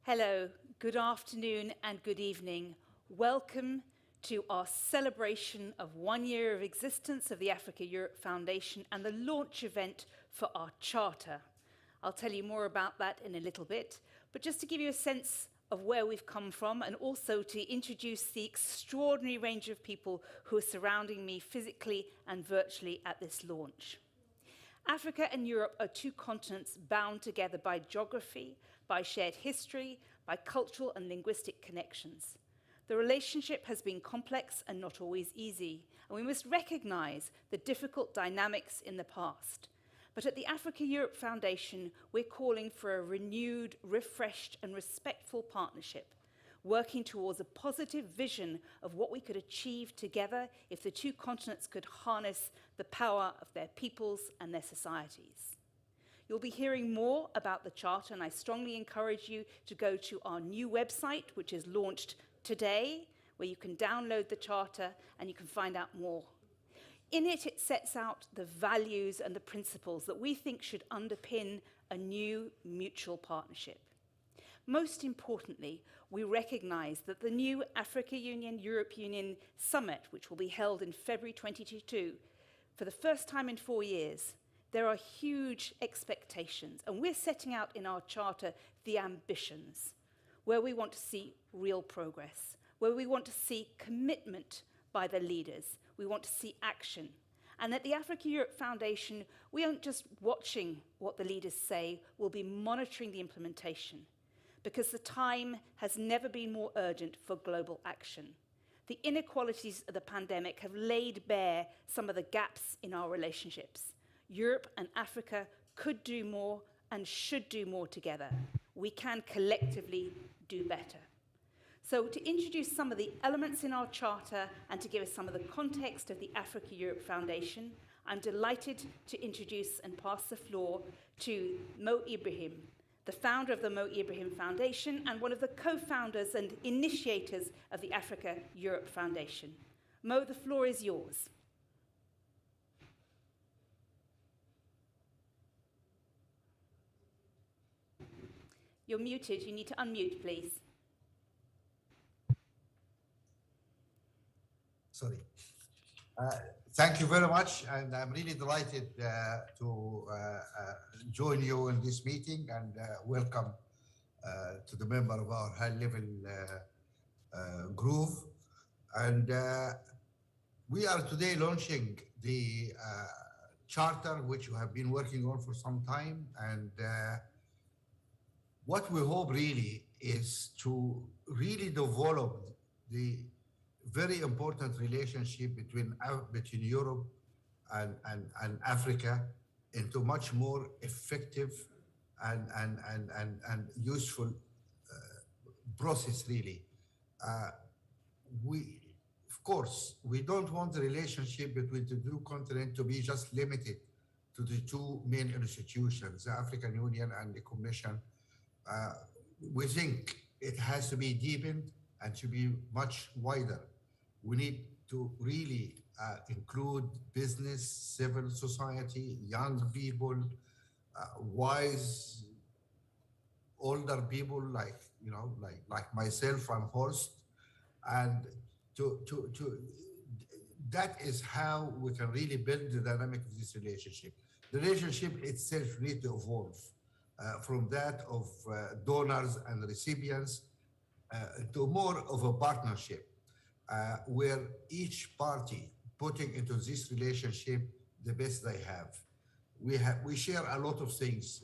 Hello, good afternoon and good evening. Welcome to our celebration of 1 year of existence of the Africa-Europe Foundation and the launch event for our charter. I'll tell you more about that in a little bit, but just to give you a sense of where we've come from and also to introduce the extraordinary range of people who are surrounding me physically and virtually at this launch. Africa and Europe are two continents bound together by geography, by shared history, by cultural and linguistic connections. The relationship has been complex and not always easy, and we must recognize the difficult dynamics in the past. But at the Africa-Europe Foundation, we're calling for a renewed, refreshed and respectful partnership, working towards a positive vision of what we could achieve together if the two continents could harness the power of their peoples and their societies. You'll be hearing more about the Charter, and I strongly encourage you to go to our new website, which is launched today, where you can download the Charter and you can find out more. In it, it sets out the values and the principles that we think should underpin a new mutual partnership. Most importantly, we recognize that the new Africa Union-Europe Union Summit, which will be held in February 2022, for the first time in 4 years, there are huge expectations, and we're setting out in our charter the ambitions, where we want to see real progress, where we want to see commitment by the leaders, we want to see action. And at the Africa-Europe Foundation, we aren't just watching what the leaders say, we'll be monitoring the implementation, because the time has never been more urgent for global action. The inequalities of the pandemic have laid bare some of the gaps in our relationships. Europe and Africa could do more and should do more together. We can collectively do better. So to introduce some of the elements in our charter and to give us some of the context of the Africa-Europe Foundation, I'm delighted to introduce and pass the floor to Mo Ibrahim, the founder of the Mo Ibrahim Foundation and one of the co-founders and initiators of the Africa-Europe Foundation. Mo, the floor is yours. You're muted. You need to unmute, please. Sorry. Thank you very much, and I'm really delighted to join you in this meeting and welcome to the member of our high-level group. And we are today launching the charter, which we have been working on for some time. And what we hope really is to really develop the very important relationship between Europe and Africa into much more effective and useful process, really. Of course, we don't want the relationship between the two continents to be just limited to the two main institutions, the African Union and the Commission. We think it has to be deepened and to be much wider. We need to really include business, civil society, young people, wise, older people like myself. I'm host, and that is how we can really build the dynamic of this relationship. The relationship itself needs to evolve from that of donors and recipients to more of a partnership. Where each party putting into this relationship the best they have. We share a lot of things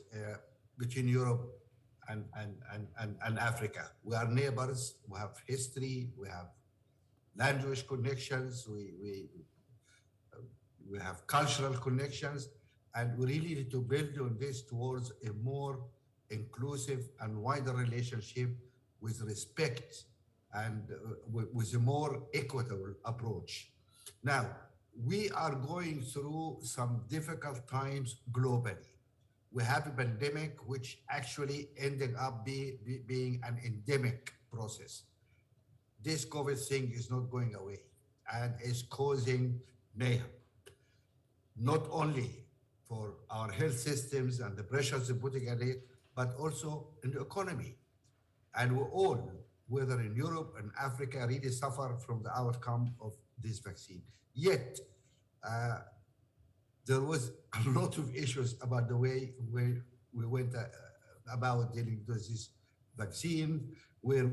between Europe and Africa. We are neighbors, we have history, we have language connections, we have cultural connections, and we really need to build on this towards a more inclusive and wider relationship with respect and with a more equitable approach. Now, we are going through some difficult times globally. We have a pandemic which actually ended up being an endemic process. This COVID thing is not going away and is causing mayhem, not only for our health systems and the pressures they're putting on it, but also in the economy. And we all, whether in Europe and Africa, really suffer from the outcome of this vaccine. Yet, uh, there was a lot of issues about the way we went about dealing with this vaccine, where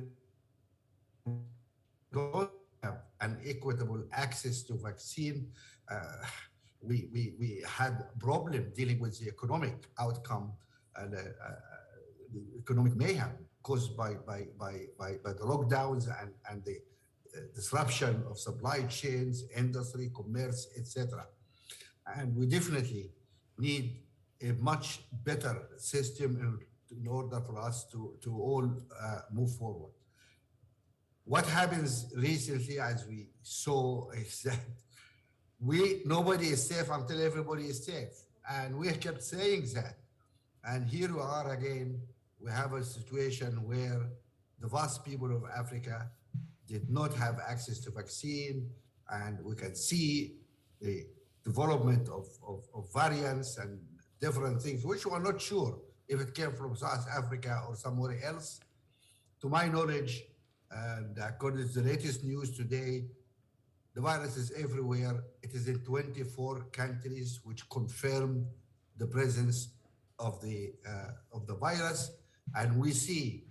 don't have an equitable access to vaccine. Uh, we had problem dealing with the economic outcome and the economic mayhem caused by the lockdowns and the disruption of supply chains, industry, commerce, etc. And we definitely need a much better system in order for us to all move forward. What happens recently, as we saw, is that nobody is safe until everybody is safe, and we kept saying that. And here we are again. We have a situation where the vast people of Africa did not have access to vaccine, and we can see the development of variants and different things, which we're not sure if it came from South Africa or somewhere else. To my knowledge, and according to the latest news today, the virus is everywhere. It is in 24 countries, which confirm the presence of the virus, and we see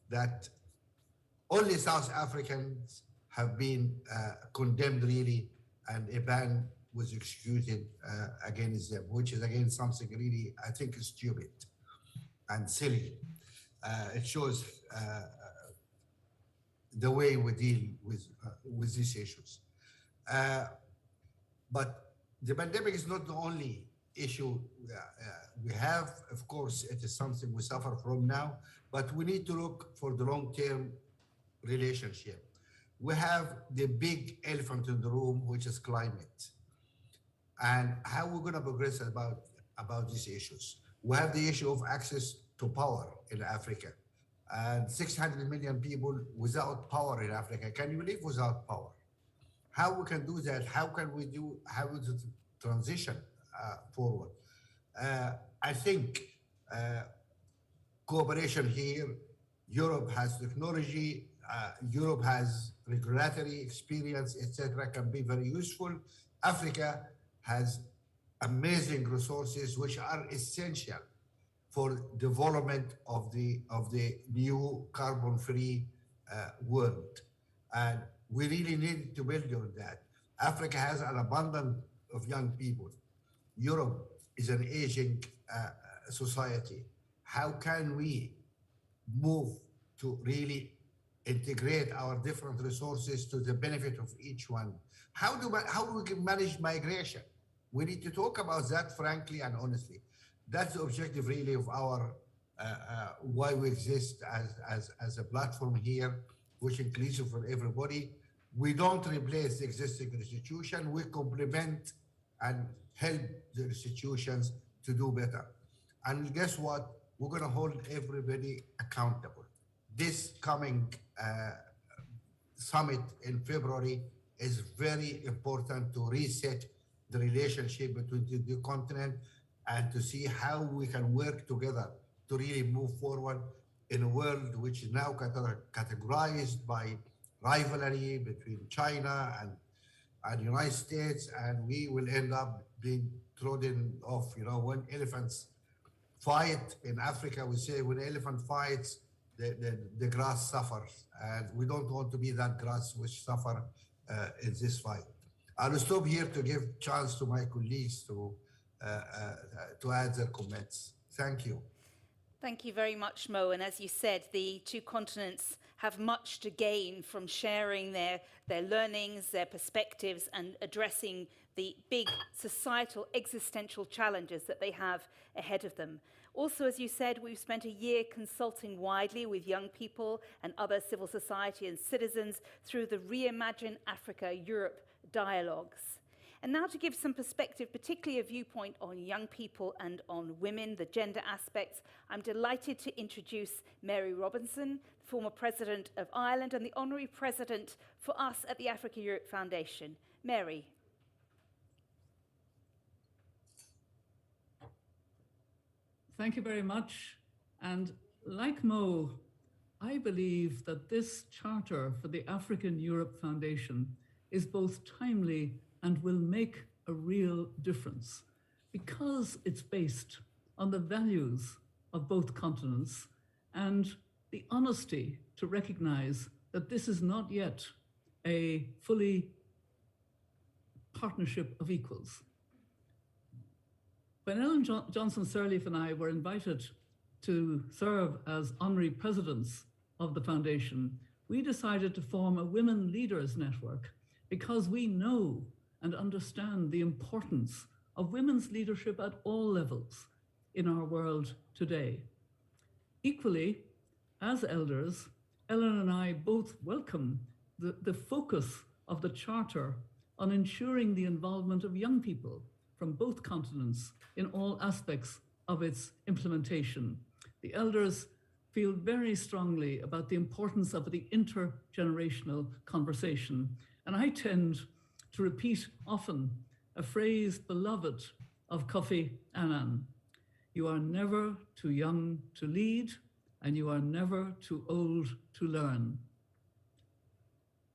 that only South Africans have been condemned really, and a ban was executed against them, which is again something really I think is stupid and silly. It shows the way we deal with these issues. But the pandemic is not the only issue we have. Of course, it is something we suffer from now, but we need to look for the long-term relationship. We have the big elephant in the room, which is climate, and how we're going to progress about these issues. We have the issue of access to power in Africa, and 600 million people without power in Africa. Can you live without power? How we can do that? How we transition forward? I think cooperation here. Europe has technology. Europe has regulatory experience, etc. Can be very useful. Africa has amazing resources which are essential for development of the new carbon-free world, and we really need to build on that. Africa has an abundance of young people. Europe is an aging society. How can we move to really integrate our different resources to the benefit of each one? How do we can manage migration? We need to talk about that frankly and honestly. That's the objective really of our why we exist as a platform here, which inclusive for everybody. We don't replace the existing institution. We complement and help the institutions to do better. And guess what? We're going to hold everybody accountable. This coming summit in February is very important to reset the relationship between the two continents and to see how we can work together to really move forward in a world which is now categorized by rivalry between China and the United States, and we will end up being trodden off. You know, when elephants fight in Africa, we say when elephant fights, the grass suffers, and we don't want to be that grass which suffer in this fight. I'll stop here to give chance to my colleagues to add their comments. Thank you. Thank you very much, Mo. And as you said, the two continents have much to gain from sharing their learnings, their perspectives, and addressing the big societal existential challenges that they have ahead of them. Also, as you said, we've spent a year consulting widely with young people and other civil society and citizens through the Reimagine Africa Europe dialogues. And now to give some perspective, particularly a viewpoint on young people and on women, the gender aspects, I'm delighted to introduce Mary Robinson, former President of Ireland and the Honorary President for us at the Africa Europe Foundation. Mary. Thank you very much. And like Mo, I believe that this charter for the African Europe Foundation is both timely and will make a real difference because it's based on the values of both continents and the honesty to recognize that this is not yet a fully partnership of equals. When Ellen Johnson Sirleaf and I were invited to serve as honorary presidents of the foundation, we decided to form a women leaders network because we know and understand the importance of women's leadership at all levels in our world today. Equally, as elders, Ellen and I both welcome the focus of the Charter on ensuring the involvement of young people from both continents in all aspects of its implementation. The elders feel very strongly about the importance of the intergenerational conversation, and I tend to repeat often a phrase beloved of Kofi Annan: "You are never too young to lead, and you are never too old to learn."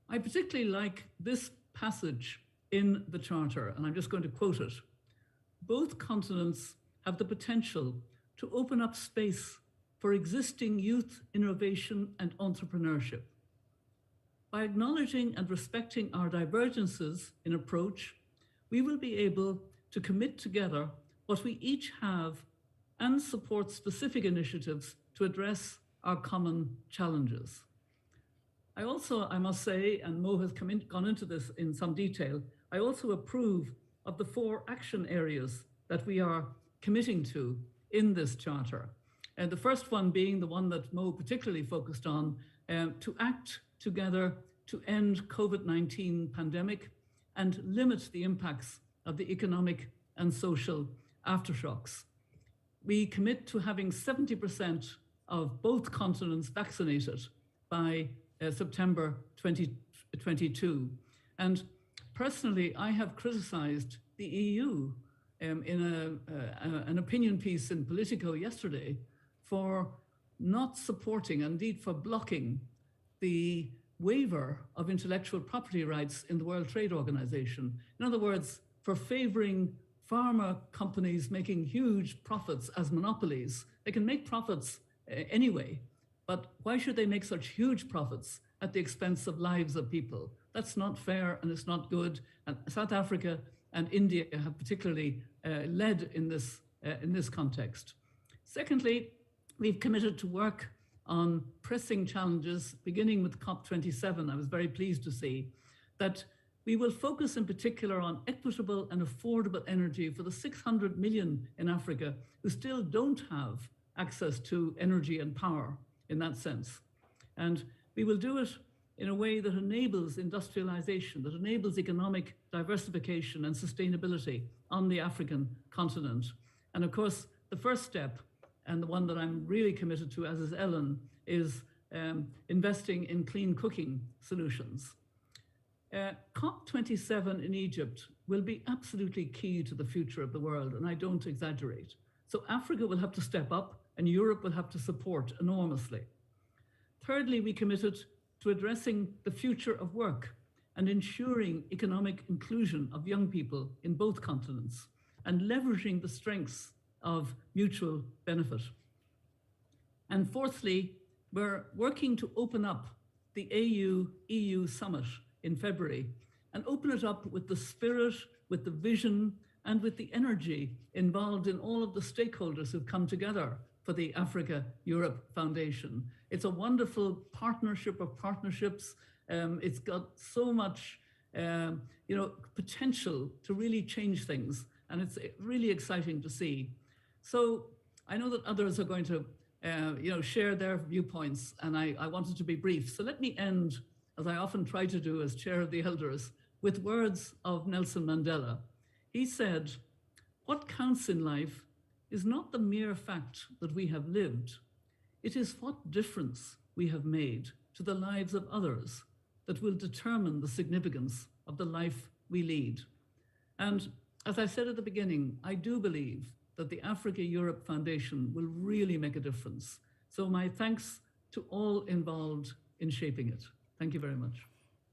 I particularly like this passage in the Charter, and I'm just going to quote it. "Both continents have the potential to open up space for existing youth innovation and entrepreneurship. By acknowledging and respecting our divergences in approach, we will be able to commit together what we each have and support specific initiatives to address our common challenges." I must say, and Mo has gone into this in some detail, I also approve of the 4 action areas that we are committing to in this charter. And the first one being the one that Mo particularly focused on, to act together to end COVID-19 pandemic and limit the impacts of the economic and social aftershocks. We commit to having 70% of both continents vaccinated by September 2022. And personally, I have criticized the EU in an opinion piece in Politico yesterday for not supporting, indeed for blocking, the waiver of intellectual property rights in the World Trade Organization. In other words, for favoring pharma companies making huge profits as monopolies. They can make profits anyway, but why should they make such huge profits at the expense of lives of people? That's not fair and it's not good. And South Africa and India have particularly led in this context. Secondly, we've committed to work on pressing challenges, beginning with COP27. I was very pleased to see that we will focus in particular on equitable and affordable energy for the 600 million in Africa who still don't have access to energy and power in that sense. And we will do it in a way that enables industrialization, that enables economic diversification and sustainability on the African continent. And of course, the first step, and the one that I'm really committed to, as is Ellen, is investing in clean cooking solutions. COP27 in Egypt will be absolutely key to the future of the world, and I don't exaggerate. So Africa will have to step up and Europe will have to support enormously. Thirdly, we committed to addressing the future of work and ensuring economic inclusion of young people in both continents and leveraging the strengths of mutual benefit. And fourthly, we're working to open up the AU-EU summit in February and open it up with the spirit, with the vision, and with the energy involved in all of the stakeholders who've come together for the Africa-Europe Foundation. It's a wonderful partnership of partnerships. It's got so much potential to really change things, and it's really exciting to see. So I know that others are going to share their viewpoints, and I wanted to be brief. So let me end, as I often try to do as chair of the elders, with words of Nelson Mandela. He said, "What counts in life is not the mere fact that we have lived. It is what difference we have made to the lives of others that will determine the significance of the life we lead." And as I said at the beginning, I do believe that the Africa-Europe Foundation will really make a difference. So my thanks to all involved in shaping it. Thank you very much.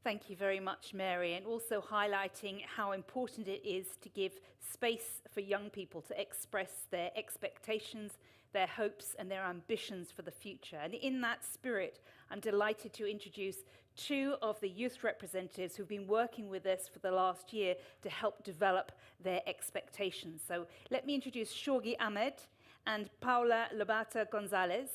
Thank you very much, Mary, and also highlighting how important it is to give space for young people to express their expectations, their hopes, and their ambitions for the future. And in that spirit, I'm delighted to introduce two of the youth representatives who've been working with us for the last year to help develop their expectations. So let me introduce Shorgi Ahmed and Paula Lobata Gonzalez.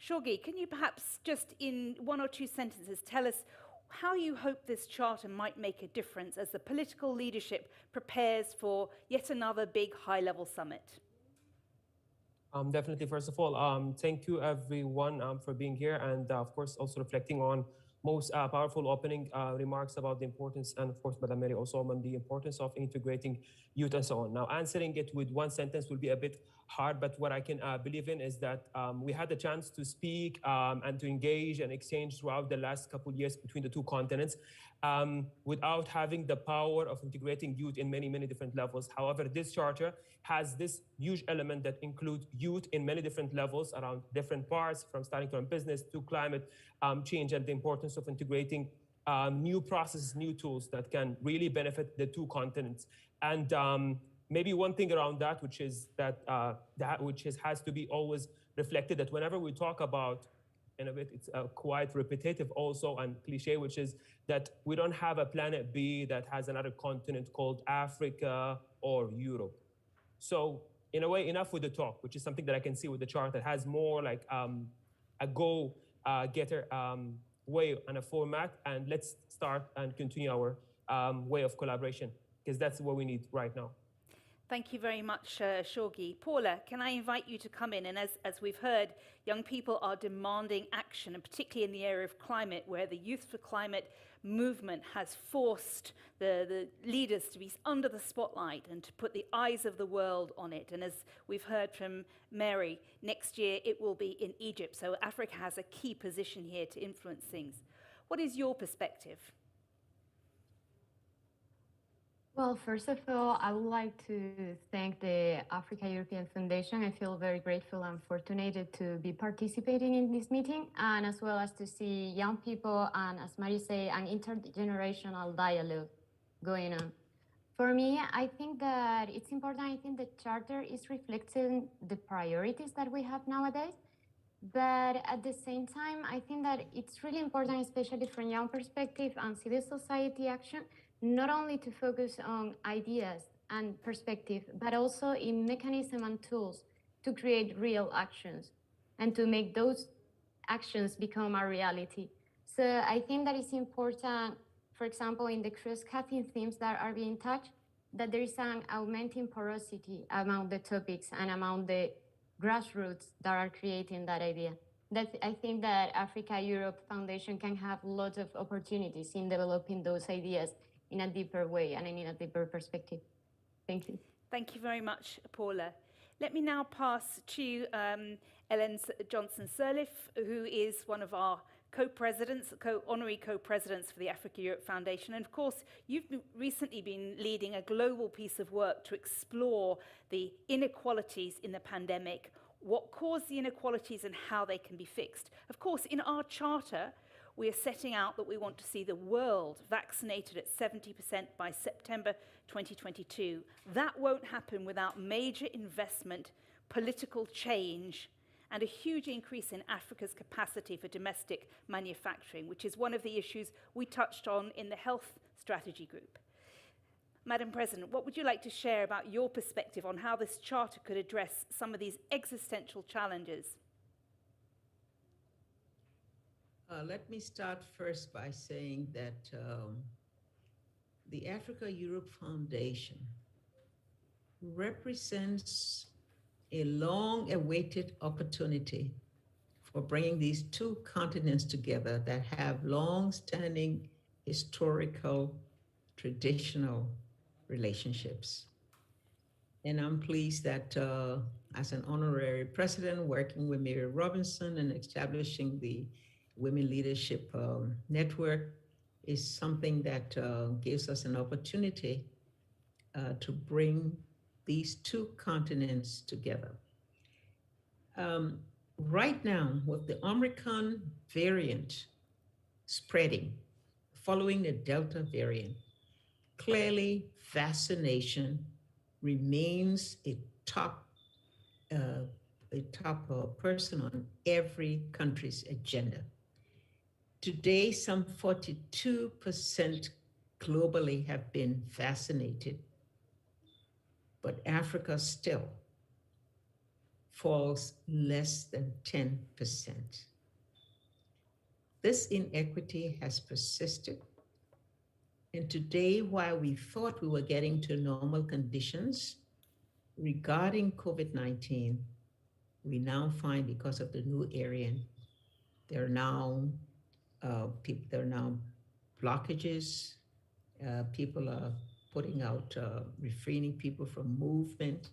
Shorgi, can you perhaps just in one or two sentences tell us how you hope this charter might make a difference as the political leadership prepares for yet another big high-level summit? Definitely, first of all, thank you everyone for being here, and of course also reflecting on most powerful opening remarks about the importance, and of course Madam Mary also on the importance of integrating youth and so on. Now, answering it with one sentence will be a bit hard, but what I can believe in is that we had the chance to speak and to engage and exchange throughout the last couple of years between the two continents without having the power of integrating youth in many, many different levels. However, this charter has this huge element that includes youth in many different levels around different parts, from starting from business to climate change, and the importance of integrating new processes, new tools that can really benefit the two continents. And maybe one thing around that, which is that has to be always reflected, that whenever we talk about, in a bit, it's quite repetitive also and cliche, which is that we don't have a planet B that has another continent called Africa or Europe. So in a way, enough with the talk, which is something that I can see with the chart that has more like a go-getter way and a format, and let's start and continue our way of collaboration, because that's what we need right now. Thank you very much, Shorgi. Paula, can I invite you to come in? And as we've heard, young people are demanding action, and particularly in the area of climate, where the Youth for Climate movement has forced the leaders to be under the spotlight and to put the eyes of the world on it. And as we've heard from Mary, next year it will be in Egypt. So Africa has a key position here to influence things. What is your perspective? Well, first of all, I would like to thank the Africa European Foundation. I feel very grateful and fortunate to be participating in this meeting, and as well as to see young people and, as Mary said, an intergenerational dialogue going on. For me, I think that it's important. I think the Charter is reflecting the priorities that we have nowadays. But at the same time, I think that it's really important, especially from young perspective and civil society action, not only to focus on ideas and perspective, but also in mechanism and tools to create real actions and to make those actions become a reality. So I think that it's important, for example, in the cross-cutting themes that are being touched, that there is an augmenting porosity among the topics and among the grassroots that are creating that idea. That I think that Africa Europe Foundation can have lots of opportunities in developing those ideas in a deeper way and in a deeper perspective. Thank you. Thank you very much, Paula. Let me now pass to Ellen Johnson Sirleaf, who is one of our co-presidents, honorary co-presidents for the Africa Europe Foundation. And of course, you've recently been leading a global piece of work to explore the inequalities in the pandemic, what caused the inequalities and how they can be fixed. Of course, in our charter, we are setting out that we want to see the world vaccinated at 70% by September 2022. That won't happen without major investment, political change, and a huge increase in Africa's capacity for domestic manufacturing, which is one of the issues we touched on in the Health Strategy Group. Madam President, what would you like to share about your perspective on how this charter could address some of these existential challenges? Let me start first by saying that the Africa Europe Foundation represents a long-awaited opportunity for bringing these two continents together that have long-standing historical, traditional relationships. And I'm pleased that as an honorary president, working with Mary Robinson and establishing the Women Leadership Network is something that gives us an opportunity to bring these two continents together. right now, with the Omicron variant spreading, following the Delta variant, clearly vaccination remains uh, a top person on every country's agenda. Today, some 42% globally have been vaccinated, but Africa still falls less than 10%. This inequity has persisted. And today, while we thought we were getting to normal conditions regarding COVID-19, we now find, because of the new variant, there are now blockages. People are putting out, refraining people from movement.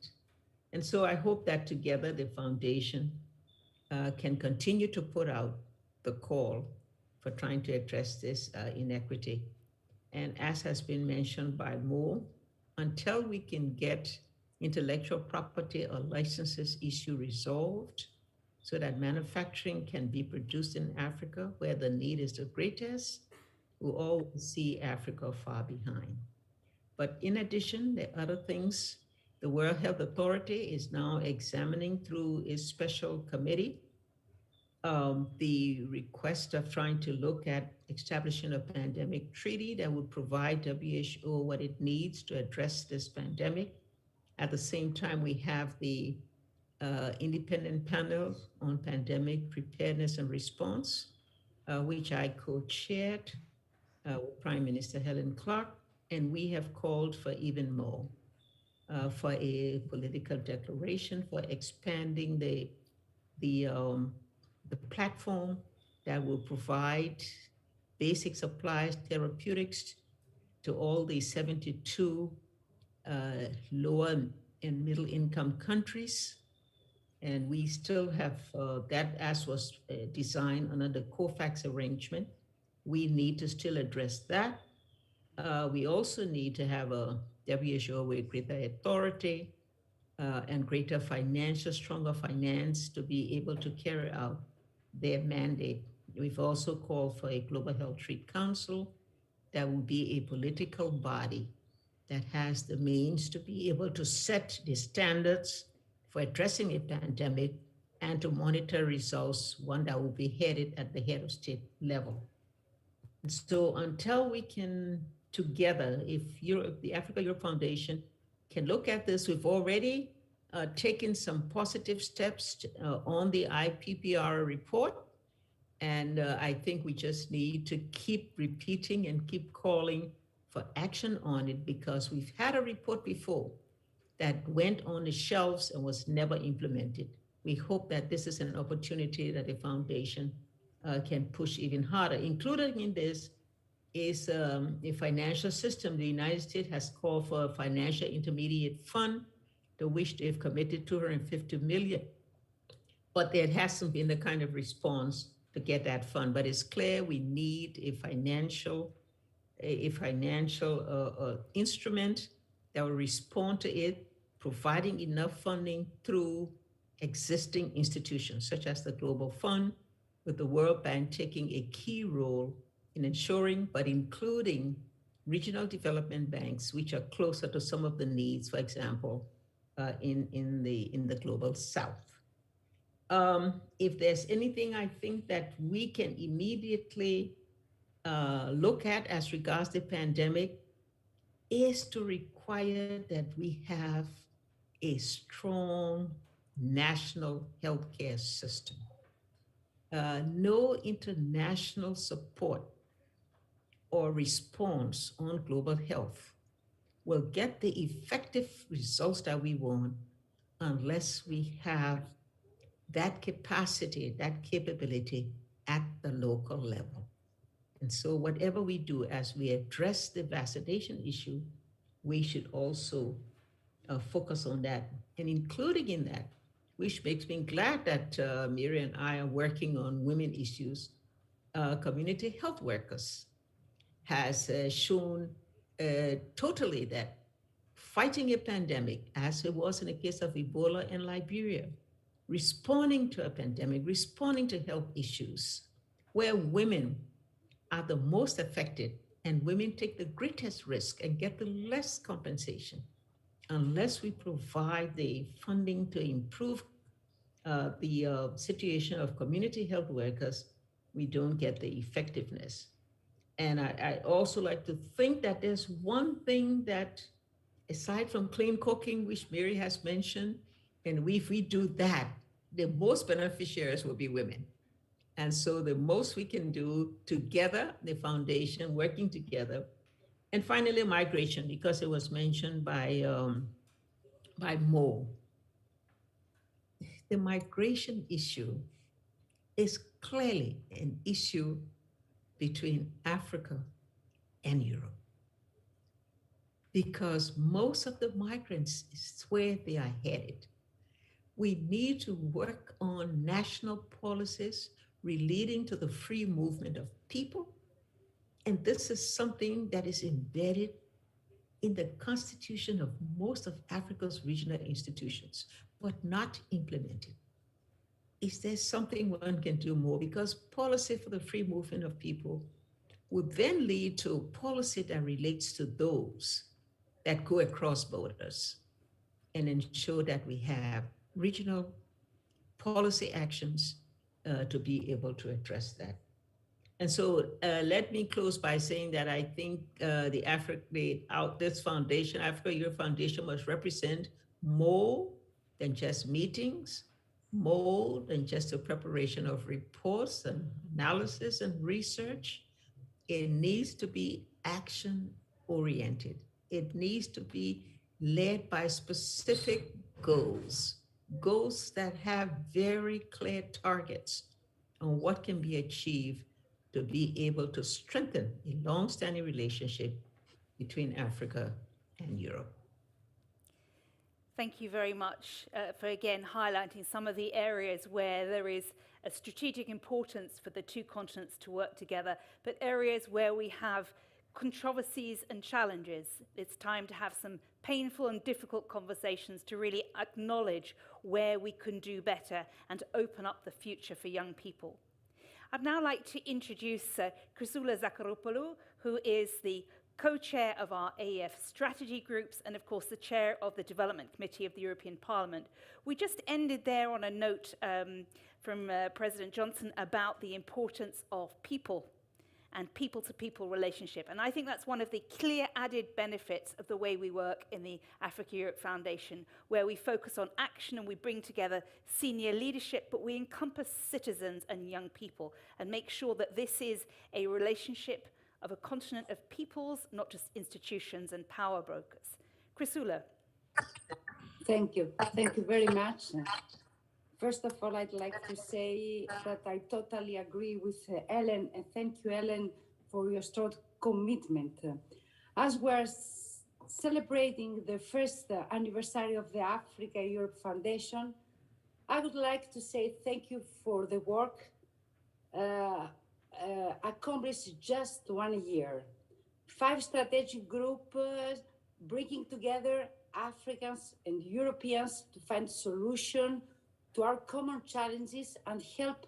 And so I hope that together the foundation can continue to put out the call for trying to address this inequity. And as has been mentioned by Mo, until we can get intellectual property or licenses issue resolved so that manufacturing can be produced in Africa where the need is the greatest, we'll always see Africa far behind. But in addition, there are other things. The World Health Authority is now examining through its special committee the request of trying to look at establishing a pandemic treaty that would provide WHO what it needs to address this pandemic. At the same time, we have the independent panel on pandemic preparedness and response, which I co-chaired with Prime Minister Helen Clark, and we have called for even more, for a political declaration for expanding the platform that will provide basic supplies, therapeutics to all the 72 lower and middle income countries. And we still have that, as was designed under the COVAX arrangement. We need to still address that. We also need to have a WHO with greater authority and greater financial, stronger finance to be able to carry out their mandate. We've also called for a Global Health Treat Council that will be a political body that has the means to be able to set the standards for addressing a pandemic and to monitor results, one that will be headed at the head of state level. And so until we can together, if the Africa Europe Foundation can look at this, we've already taken some positive steps on the IPPR report. And I think we just need to keep repeating and keep calling for action on it, because we've had a report before that went on the shelves and was never implemented. We hope that this is an opportunity that the foundation can push even harder. Included in this is a financial system. The United States has called for a financial intermediate fund, to which they've committed $250 million. But there hasn't been the kind of response to get that fund. But it's clear we need a financial instrument that will respond to it, providing enough funding through existing institutions, such as the Global Fund, with the World Bank taking a key role in ensuring, but including regional development banks, which are closer to some of the needs, for example, in the Global South. If there's anything I think that we can immediately look at as regards the pandemic, is to require that we have a strong national healthcare system. No international support or response on global health will get the effective results that we want unless we have that capacity, that capability at the local level. And so whatever we do as we address the vaccination issue, we should also focus on that. And including in that, which makes me glad that Miri and I are working on women issues, community health workers has shown totally that fighting a pandemic, as it was in the case of Ebola in Liberia, responding to a pandemic, responding to health issues, where women are the most affected and women take the greatest risk and get the less compensation, unless we provide the funding to improve the situation of community health workers, we don't get the effectiveness. And I also like to think that there's one thing that, aside from clean cooking, which Mary has mentioned, and if we do that, the most beneficiaries will be women. And so the most we can do together, the foundation working together. And finally, migration, because it was mentioned by Mo. The migration issue is clearly an issue between Africa and Europe, because most of the migrants is where they are headed. We need to work on national policies relating to the free movement of people. And this is something that is embedded in the constitution of most of Africa's regional institutions, but not implemented. Is there something one can do more? Because policy for the free movement of people would then lead to policy that relates to those that go across borders and ensure that we have regional policy actions to be able to address that. And so let me close by saying that I think this foundation, Africa Europe Foundation, must represent more than just meetings, more than just the preparation of reports and analysis and research. It needs to be action oriented. It needs to be led by specific goals that have very clear targets on what can be achieved to be able to strengthen a long-standing relationship between Africa and Europe. Thank you very much for again highlighting some of the areas where there is a strategic importance for the two continents to work together, but areas where we have controversies and challenges. It's time to have some painful and difficult conversations to really acknowledge where we can do better and to open up the future for young people. I'd now like to introduce Chrisula Zakharopoulou, who is the co-chair of our AEF strategy groups and of course the chair of the Development Committee of the European Parliament. We just ended there on a note from President Johnson about the importance of people and people-to-people relationship. And I think that's one of the clear added benefits of the way we work in the Africa-Europe Foundation, where we focus on action and we bring together senior leadership, but we encompass citizens and young people and make sure that this is a relationship of a continent of peoples, not just institutions and power brokers. Chrisula. Thank you. Thank you very much. First of all, I'd like to say that I totally agree with Ellen, and thank you, Ellen, for your strong commitment. As we're celebrating the first anniversary of the Africa-Europe Foundation, I would like to say thank you for the work accomplished just 1 year. 5 strategic groups bringing together Africans and Europeans to find solutions to our common challenges and help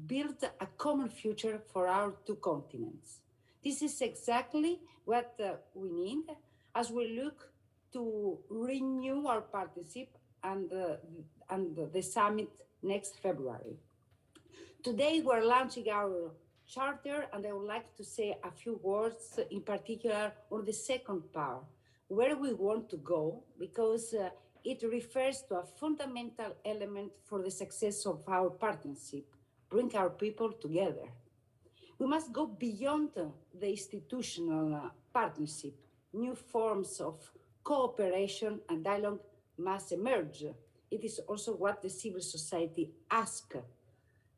build a common future for our two continents. This is exactly what we need as we look to renew our partnership and the summit next February. Today we're launching our charter, and I would like to say a few words in particular on the second part, where we want to go, because it refers to a fundamental element for the success of our partnership, bring our people together. We must go beyond the institutional partnership. New forms of cooperation and dialogue must emerge. It is also what the civil society asks.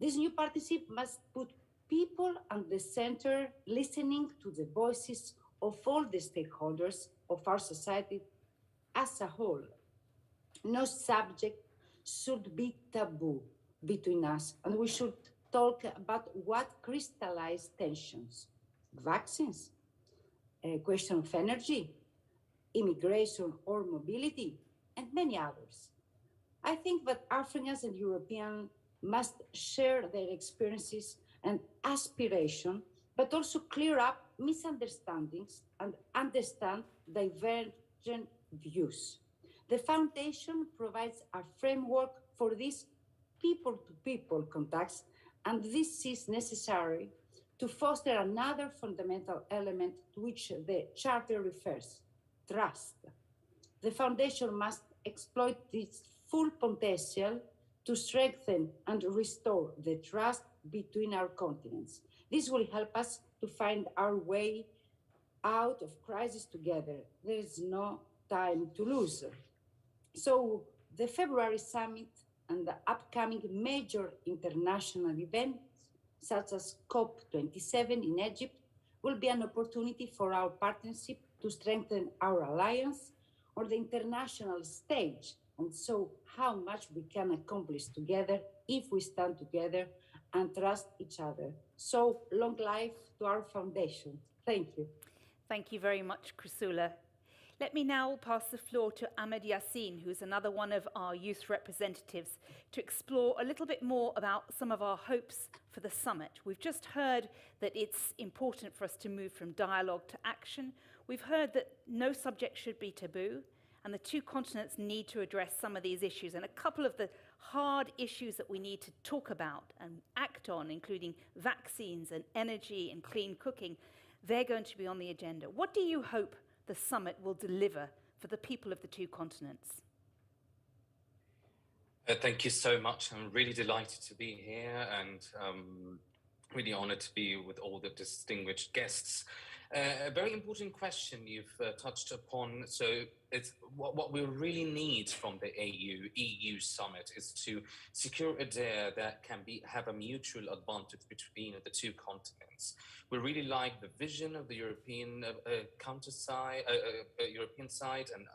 This new partnership must put people at the center, listening to the voices of all the stakeholders of our society as a whole. No subject should be taboo between us, and we should talk about what crystallized tensions: vaccines, a question of energy, immigration or mobility, and many others. I think that Africans and Europeans must share their experiences and aspiration, but also clear up misunderstandings and understand divergent views. The Foundation provides a framework for these people-to-people contacts, and this is necessary to foster another fundamental element to which the Charter refers, trust. The Foundation must exploit its full potential to strengthen and restore the trust between our continents. This will help us to find our way out of crisis together. There is no time to lose. So the February summit and the upcoming major international events, such as COP27 in Egypt, will be an opportunity for our partnership to strengthen our alliance on the international stage, and so how much we can accomplish together if we stand together and trust each other. So long life to our foundation. Thank you. Thank you very much, Chrisula. Let me now pass the floor to Ahmad Yasin, who's another one of our youth representatives, to explore a little bit more about some of our hopes for the summit. We've just heard that it's important for us to move from dialogue to action. We've heard that no subject should be taboo, and the two continents need to address some of these issues. And a couple of the hard issues that we need to talk about and act on, including vaccines and energy and clean cooking, they're going to be on the agenda. What do you hope the summit will deliver for the people of the two continents? Thank you so much. I'm really delighted to be here and really honored to be with all the distinguished guests. A very important question you've touched upon. So it's what we really need from the EU summit is to secure a deal that can have a mutual advantage between the two continents. We really like the vision of the European European side and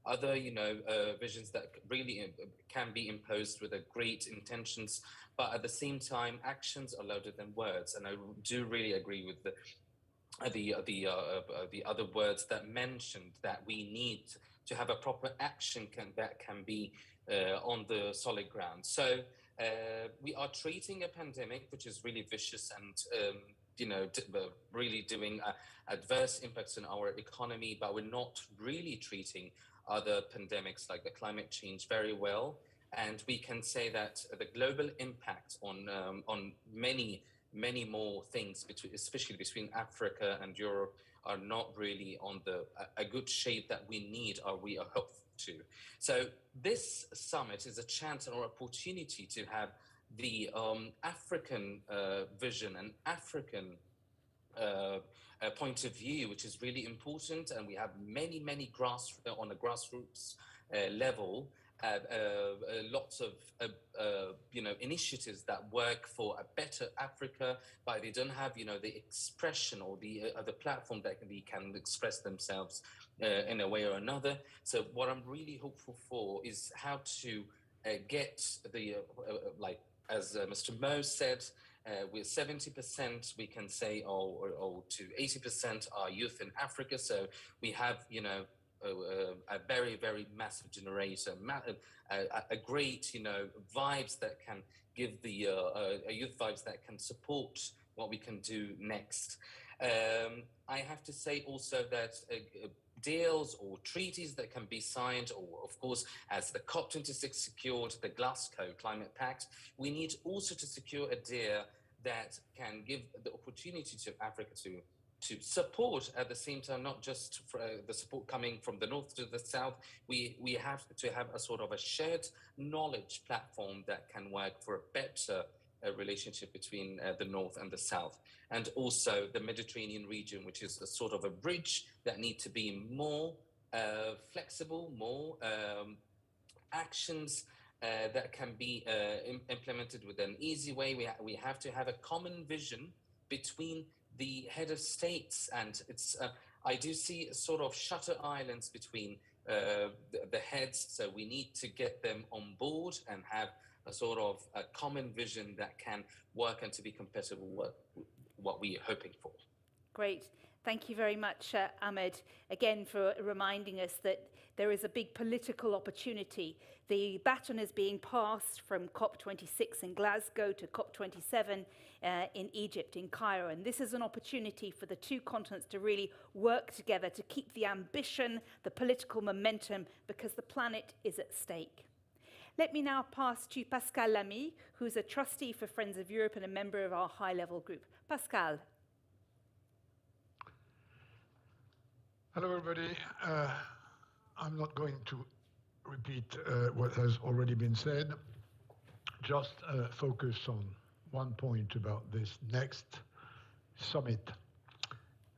other, visions that really can be imposed with great intentions, but at the same time, actions are louder than words. And I do really agree with the other words that mentioned that we need to have a proper action that can be on the solid ground. So we are treating a pandemic which is really vicious and really doing adverse impacts on our economy, but we're not really treating other pandemics like the climate change very well. And we can say that the global impact on many more things, especially between Africa and Europe, are not really on a good shape that we need or we are hopeful to. So this summit is a chance or opportunity to have the African vision and African point of view, which is really important. And we have many on a grassroots level, lots of initiatives that work for a better Africa, but they don't have the expression or the platform that they can express themselves in a way or another. So what I'm really hopeful for is how to get the as Mr. Mo said, with 70%, we can say, or to 80% are youth in Africa. So we have, a very massive generator, a great, vibes that can give the youth vibes that can support what we can do next. I have to say also that deals or treaties that can be signed, or of course, as the COP26 secured the Glasgow Climate Pact, we need also to secure a deal that can give the opportunity to Africa to support at the same time, not just for, the support coming from the north to the south. We have to have a sort of a shared knowledge platform that can work for a better relationship between the north and the south, and also the Mediterranean region, which is a sort of a bridge that need to be more flexible, more actions that can be implemented with an easy way. We have to have a common vision between the head of states, and it's I do see sort of shutter islands between the heads, so we need to get them on board and have a sort of a common vision that can work and to be compatible with what we are hoping for. Great. Thank you very much, Ahmed, again for reminding us that there is a big political opportunity. The baton is being passed from COP26 in Glasgow to COP27 in Egypt, in Cairo. And this is an opportunity for the two continents to really work together to keep the ambition, the political momentum, because the planet is at stake. Let me now pass to Pascal Lamy, who's a trustee for Friends of Europe and a member of our high-level group. Pascal. Hello, everybody. I'm not going to repeat what has already been said, just focus on one point about this next summit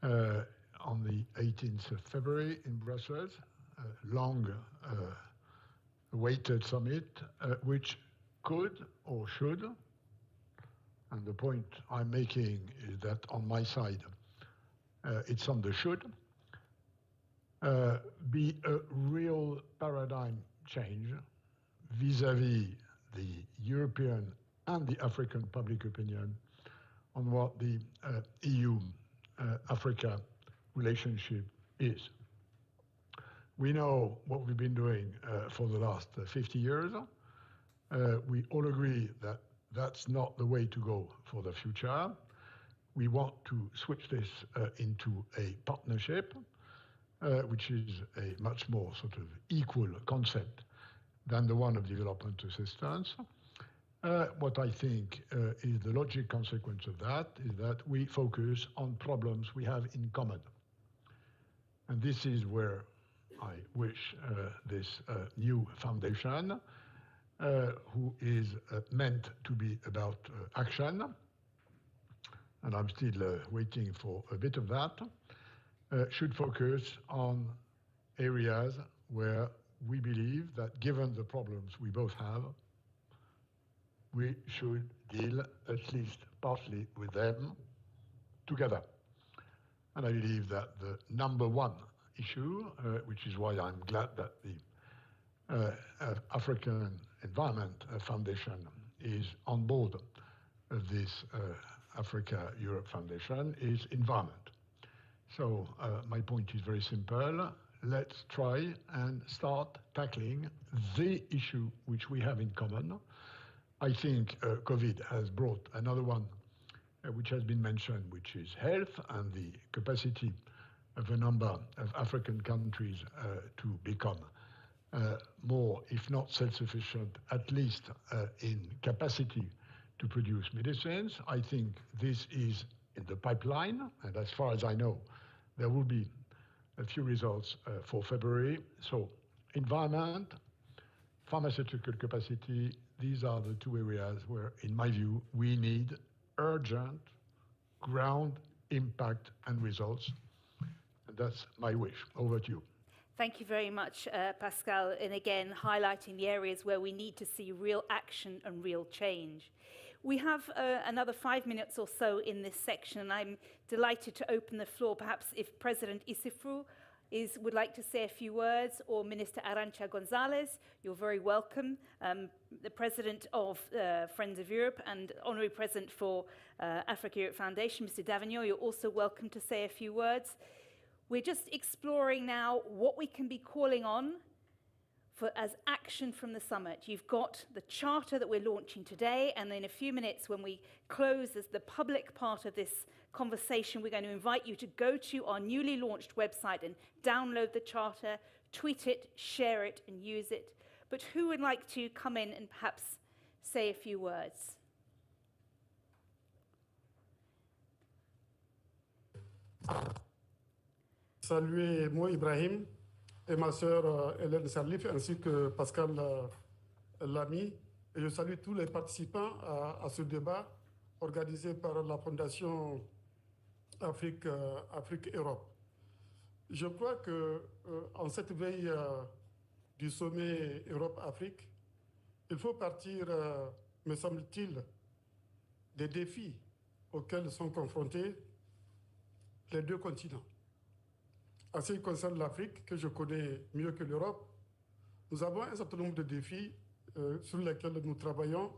on the 18th of February in Brussels, a long-awaited summit, which could or should, and the point I'm making is that on my side, it's on the should, be a real paradigm change vis-à-vis the European and the African public opinion on what the EU-Africa relationship is. We know what we've been doing for the last 50 years. We all agree that that's not the way to go for the future. We want to switch this into a partnership, which is a much more sort of equal concept than the one of development assistance. What I think is the logic consequence of that is that we focus on problems we have in common. And this is where I wish this new foundation, who is meant to be about action, and I'm still waiting for a bit of that, should focus on areas where we believe that given the problems we both have, we should deal at least partly with them together. And I believe that the number one issue, which is why I'm glad that the African Environment Foundation is on board of this Africa-Europe Foundation, is environment. So my point is very simple. Let's try and start tackling the issue which we have in common. I think COVID has brought another one which has been mentioned, which is health and the capacity of a number of African countries to become more, if not self-sufficient, at least in capacity to produce medicines. I think this is in the pipeline, and as far as I know, there will be a few results for February. So environment, pharmaceutical capacity, these are the two areas where, in my view, we need urgent ground impact and results. And that's my wish. Over to you. Thank you very much, Pascal, and again, highlighting the areas where we need to see real action and real change. We have another 5 minutes or so in this section, and I'm delighted to open the floor. Perhaps if President Issoufou would like to say a few words, or Minister Arantxa González, you're very welcome. The President of Friends of Europe and Honorary President for Africa-Europe Foundation, Mr. Davignon, you're also welcome to say a few words. We're just exploring now what we can be calling on as action from the summit. You've got the charter that we're launching today, and in a few minutes when we close as the public part of this conversation, we're going to invite you to go to our newly launched website and download the charter, tweet it, share it, and use it. But who would like to come in and perhaps say a few words? Saluer moi Ibrahim et ma sœur Hélène Sirleaf ainsi que Pascal Lamy. Et je salue tous les participants à ce débat organisé par la Fondation Afrique-Europe. Je crois que en cette veille du sommet Europe-Afrique, il faut partir, me semble-t-il, des défis auxquels sont confrontés les deux continents. En ce qui concerne l'Afrique, que je connais mieux que l'Europe, nous avons un certain nombre de défis sur lesquels nous travaillons.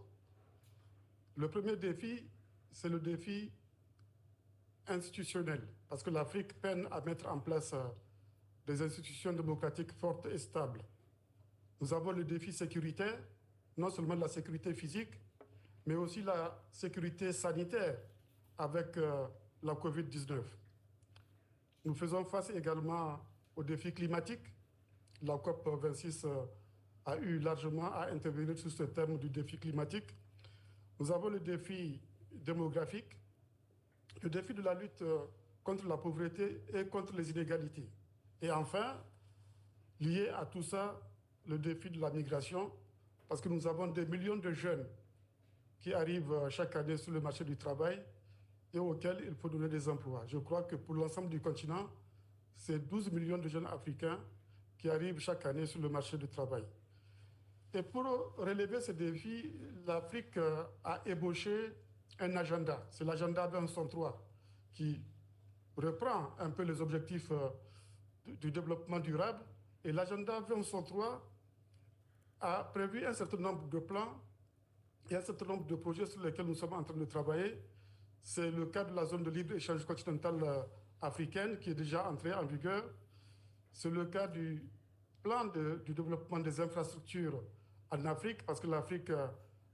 Le premier défi, c'est le défi institutionnel, parce que l'Afrique peine à mettre en place des institutions démocratiques fortes et stables. Nous avons le défi sécuritaire, non seulement la sécurité physique, mais aussi la sécurité sanitaire avec la COVID-19. Nous faisons face également au défi climatique. La COP26 a eu largement à intervenir sur ce terme du défi climatique. Nous avons le défi démographique, le défi de la lutte contre la pauvreté et contre les inégalités. Et enfin, lié à tout ça, le défi de la migration, parce que nous avons des millions de jeunes qui arrivent chaque année sur le marché du travail et auxquels il faut donner des emplois. Je crois que pour l'ensemble du continent, c'est 12 millions de jeunes africains qui arrivent chaque année sur le marché du travail. Et pour relever ces défis, l'Afrique a ébauché un agenda. C'est l'agenda 2063 qui reprend un peu les objectifs du développement durable. Et l'agenda 2063 a prévu un certain nombre de plans et un certain nombre de projets sur lesquels nous sommes en train de travailler. C'est le cas de la zone de libre-échange continentale africaine qui est déjà entrée en vigueur. C'est le cas du plan du développement des infrastructures en Afrique, parce que l'Afrique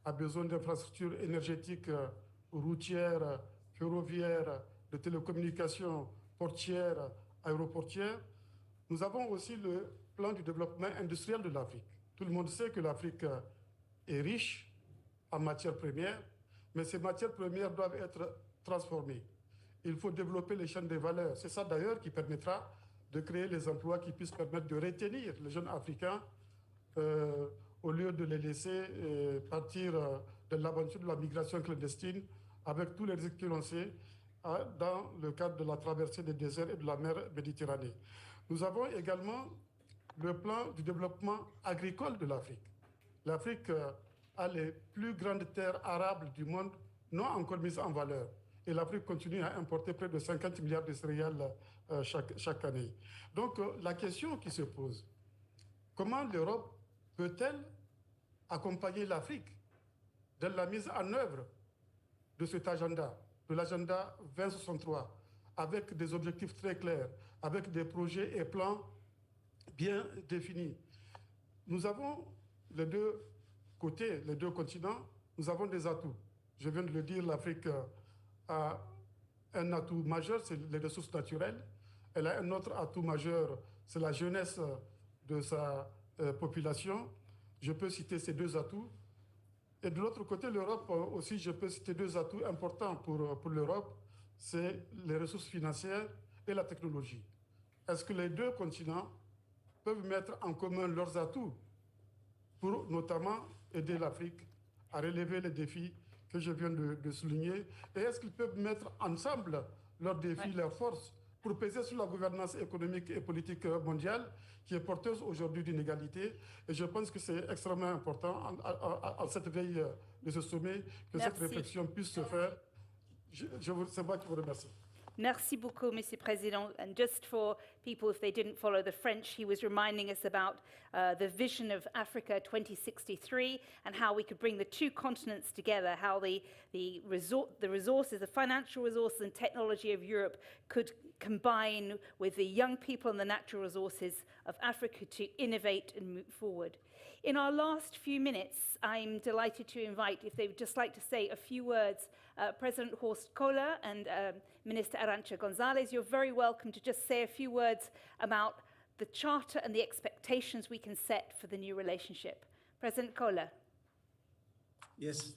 a besoin d'infrastructures énergétiques, routières, ferroviaires, de télécommunications, portières, aéroportières. Nous avons aussi le plan du développement industriel de l'Afrique. Tout le monde sait que l'Afrique est riche en matières premières, mais ces matières premières doivent être transformées. Il faut développer les chaînes de valeur. C'est ça d'ailleurs qui permettra de créer les emplois qui puissent permettre de retenir les jeunes Africains au lieu de les laisser partir de l'aventure de la migration clandestine avec tous les risques que l'on sait dans le cadre de la traversée des déserts et de la mer Méditerranée. Nous avons également le plan du développement agricole de l'Afrique. L'Afrique a les plus grandes terres arables du monde non encore mises en valeur. Et l'Afrique continue à importer près de 50 milliards de céréales chaque année. Donc la question qui se pose, comment l'Europe peut-elle accompagner l'Afrique dans la mise en œuvre de cet agenda, de l'agenda 2063, avec des objectifs très clairs, avec des projets et plans bien définis. Nous avons les deux côtés, les deux continents, nous avons des atouts. Je viens de le dire, l'Afrique a un atout majeur, c'est les ressources naturelles. Elle a un autre atout majeur, c'est la jeunesse de sa population. Je peux citer ces deux atouts. Et de l'autre côté, l'Europe aussi, je peux citer deux atouts importants pour l'Europe, c'est les ressources financières et la technologie. Est-ce que les deux continents peuvent mettre en commun leurs atouts pour notamment aider l'Afrique à relever les défis que je viens de souligner? Et est-ce qu'ils peuvent mettre ensemble leurs défis, leurs forces, pour peser sur la gouvernance économique et politique mondiale, qui est porteuse aujourd'hui d'inégalités? Et je pense que c'est extrêmement important, en cette veille de ce sommet, que cette réflexion puisse se faire. C'est moi qui vous remercie. Merci beaucoup, Mr. President. And just for people, if they didn't follow the French, he was reminding us about the vision of Africa 2063 and how we could bring the two continents together, how the resources, the financial resources and technology of Europe could combine with the young people and the natural resources of Africa to innovate and move forward. In our last few minutes, I'm delighted to invite, if they would just like to say a few words, President Horst Kohler and Minister Arantxa Gonzalez, you're very welcome to just say a few words about the Charter and the expectations we can set for the new relationship. President Kohler. Yes,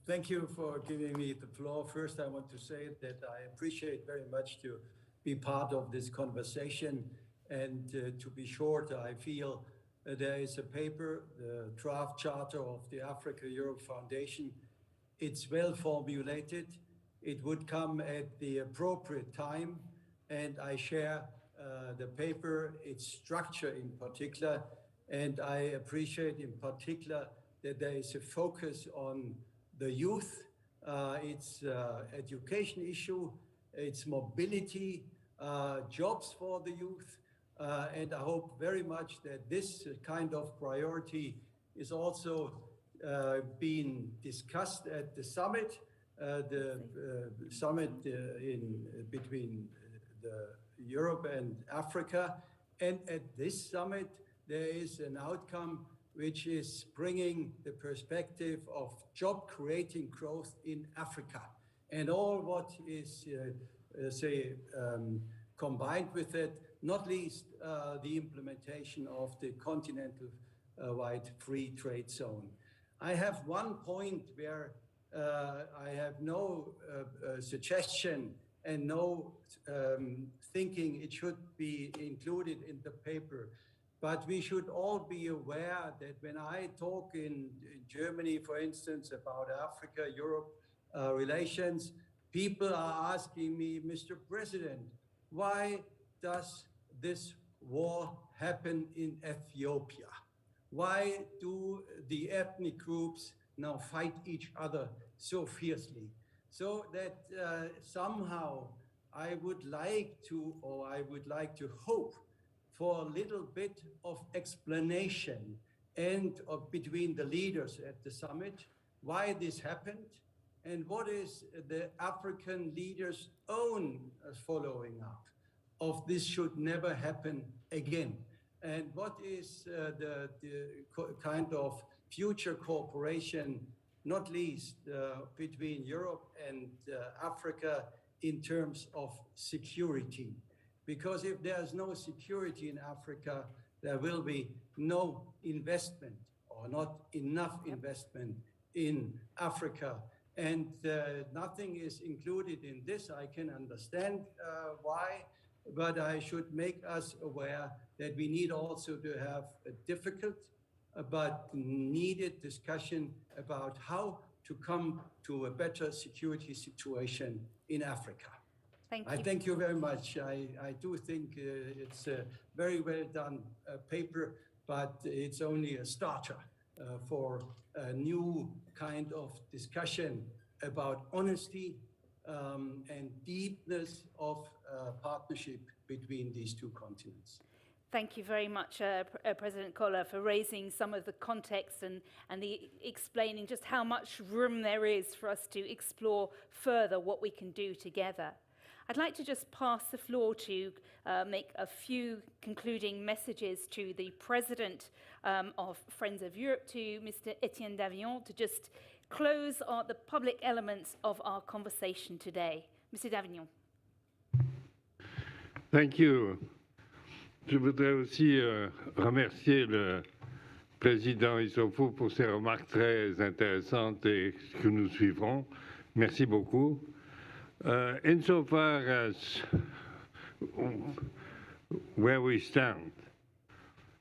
thank you for giving me the floor. First, I want to say that I appreciate very much to be part of this conversation. And to be short, I feel there is a paper, the draft charter of the Africa-Europe Foundation. It's well formulated. It would come at the appropriate time. And I share the paper, its structure in particular. And I appreciate in particular that there is a focus on the youth, its education issue, its mobility, jobs for the youth. And I hope very much that this kind of priority is also being discussed at the summit. the summit between Europe and Africa. And at this summit, there is an outcome which is bringing the perspective of job-creating growth in Africa. And all what is, combined with it, not least the implementation of the continental-wide free trade zone. I have one point where I have no suggestion and no thinking it should be included in the paper. But we should all be aware that when I talk in Germany, for instance, about Africa-Europe relations, people are asking me, Mr. President, why does this war happen in Ethiopia? Why do the ethnic groups now fight each other so fiercely? So that somehow I would like to, or I would like to hope for a little bit of explanation and between the leaders at the summit, why this happened and what is the African leaders' own following up of this should never happen again. And what is the kind of future cooperation, not least between Europe and Africa in terms of security? Because if there's no security in Africa, there will be no investment or not enough investment in Africa. And nothing is included in this. I can understand why, but I should make us aware that we need also to have a difficult but needed discussion about how to come to a better security situation in Africa. Thank you. I thank you very much. I do think it's a very well done paper, but it's only a starter for a new kind of discussion about honesty and deepness of partnership between these two continents. Thank you very much, President Koller, for raising some of the context and the explaining just how much room there is for us to explore further what we can do together. I'd like to just pass the floor to make a few concluding messages to the President of Friends of Europe, to Mr. Etienne Davillon, to just close the public elements of our conversation today. Mr. Davillon. Thank you. Je voudrais aussi remercier le Président Issoufou pour ses remarques très intéressantes et que nous suivrons. Merci beaucoup. Insofar as where we stand,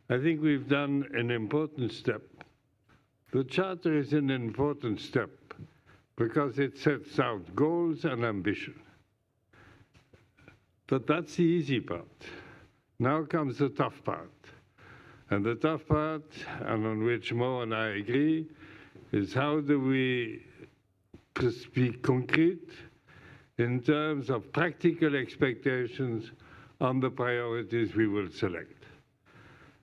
I think we've done an important step. The Charter is an important step because it sets out goals and ambition. But that's the easy part. Now comes the tough part. And the tough part, and on which Mo and I agree, is how do we be concrete in terms of practical expectations on the priorities we will select.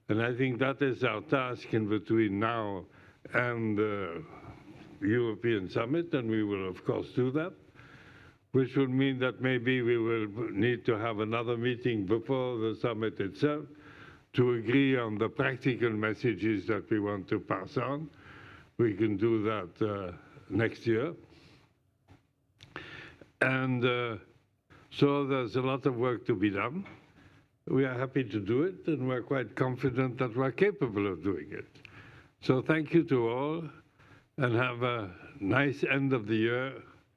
And I think that is our task in between now and the European Summit, and we will of course do that, which will mean that maybe we will need to have another meeting before the summit itself to agree on the practical messages that we want to pass on. We can do that next year. And so there's a lot of work to be done. We are happy to do it, and we're quite confident that we're capable of doing it. So thank you to all, and have a nice end of the year.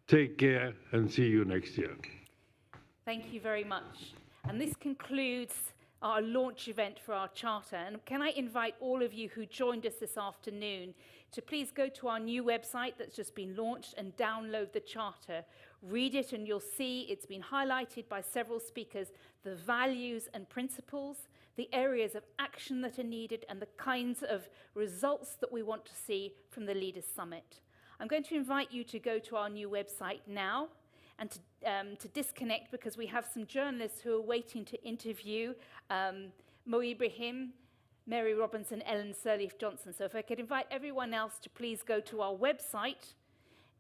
Take care and see you next year. Thank you very much. And this concludes our launch event for our charter. And can I invite all of you who joined us this afternoon to please go to our new website that's just been launched and download the charter. Read it and you'll see it's been highlighted by several speakers, the values and principles, the areas of action that are needed, and the kinds of results that we want to see from the Leaders' Summit. I'm going to invite you to go to our new website now and to disconnect, because we have some journalists who are waiting to interview Mo Ibrahim, Mary Robinson, Ellen Sirleaf Johnson. So if I could invite everyone else to please go to our website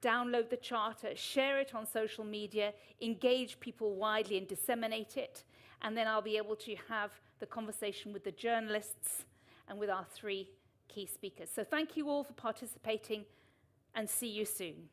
download the charter, share it on social media, engage people widely and disseminate it. And then I'll be able to have the conversation with the journalists and with our 3 key speakers. So thank you all for participating, and see you soon.